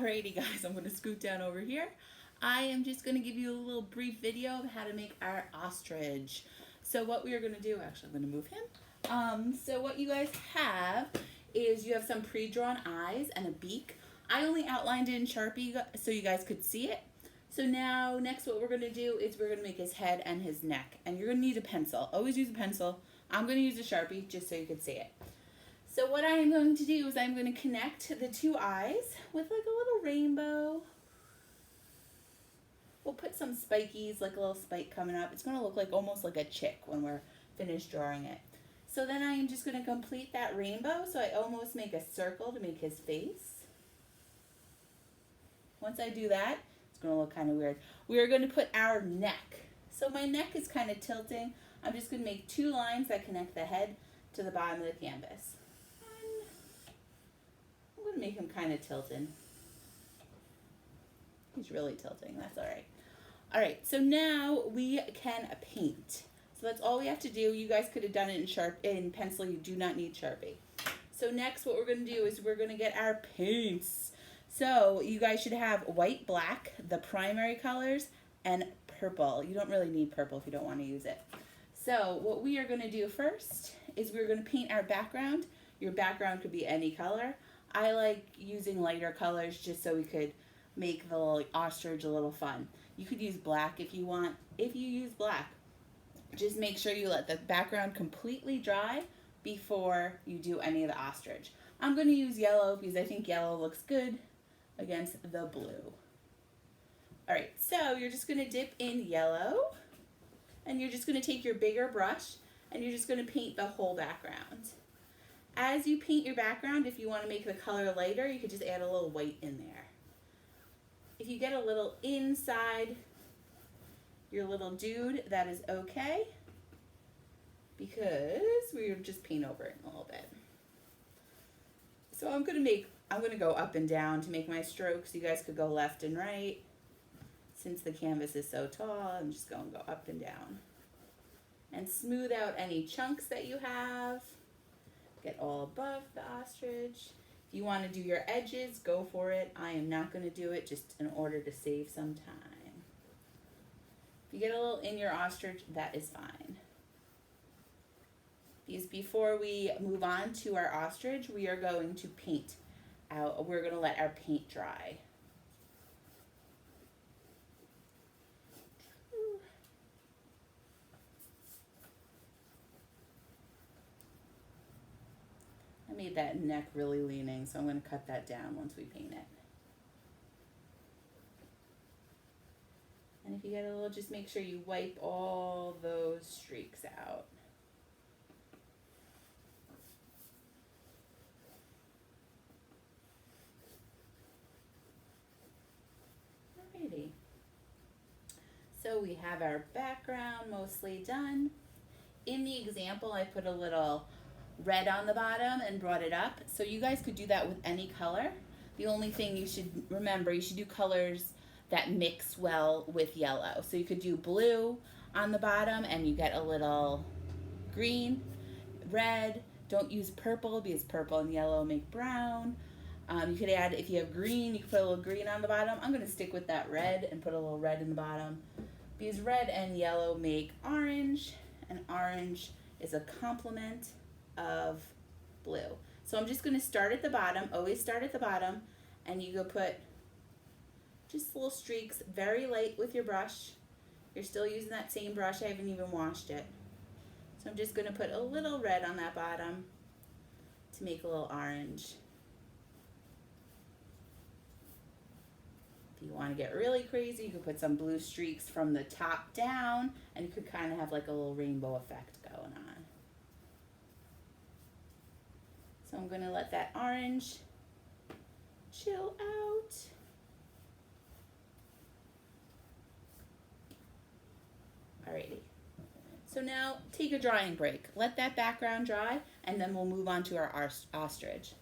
Alrighty guys, I'm going to scoot down over here. I am just going to give you a little brief video of how to make our ostrich. So what we are going to do, actually I'm going to move him. So what you guys have is you have some pre-drawn eyes and a beak. I only outlined it in Sharpie so you guys could see it. So now next what we're going to do is we're going to make his head and his neck. And you're going to need a pencil. Always use a pencil. I'm going to use a Sharpie just so you can see it. So what I am going to do is I'm going to connect the two eyes with like a little rainbow. We'll put some spikies, like a little spike coming up. It's going to look like almost like a chick when we're finished drawing it. So then I am just going to complete that rainbow. So I almost make a circle to make his face. Once I do that, it's going to look kind of weird. We are going to put our neck. So my neck is kind of tilting. I'm just going to make two lines that connect the head to the bottom of the canvas. I'm going to make him kind of tilted. He's really tilting. That's all right. All right, so now we can paint. So that's all we have to do. You guys could have done it in pencil. You do not need Sharpie. So next what we're going to do is we're going to get our paints. So you guys should have white, black, the primary colors, and purple. You don't really need purple if you don't want to use it. So what we are going to do first is we're going to paint our background. Your background could be any color. I like using lighter colors just so we could make the little ostrich a little fun. You could use black if you want. If you use black, just make sure you let the background completely dry before you do any of the ostrich. I'm going to use yellow because I think yellow looks good against the blue. All right, so you're just going to dip in yellow and you're just going to take your bigger brush and you're just going to paint the whole background. As you paint your background, if you want to make the color lighter, you could just add a little white in there. If you get a little inside your little dude, that is okay, because we'll just paint over it a little bit. So I'm going to go up and down to make my strokes. You guys could go left and right. Since the canvas is so tall, I'm just going to go up and down. And smooth out any chunks that you have. Get all above the ostrich. If you want to do your edges, go for it. I am not going to do it just in order to save some time. If you get a little in your ostrich, that is fine. Because before we move on to our ostrich, we are going to paint out. We're going to let our paint dry. I made that neck really leaning, so I'm going to cut that down once we paint it. And if you get a little, just make sure you wipe all those streaks out. Alrighty. So we have our background mostly done. In the example, I put a little red on the bottom and brought it up. So you guys could do that with any color. The only thing you should remember, you should do colors that mix well with yellow. So you could do blue on the bottom and you get a little green, red. Don't use purple because purple and yellow make brown. You could add, if you have green, you could put a little green on the bottom. I'm going to stick with that red and put a little red in the bottom because red and yellow make orange, and orange is a complement of blue. So I'm just going to start at the bottom, always start at the bottom, and you go put just little streaks, very light with your brush. You're still using that same brush, I haven't even washed it. So I'm just going to put a little red on that bottom to make a little orange. If you want to get really crazy, you could put some blue streaks from the top down, and you could kind of have like a little rainbow effect going on. So I'm going to let that orange chill out. Alrighty. So now take a drying break. Let that background dry, and then we'll move on to our ostrich.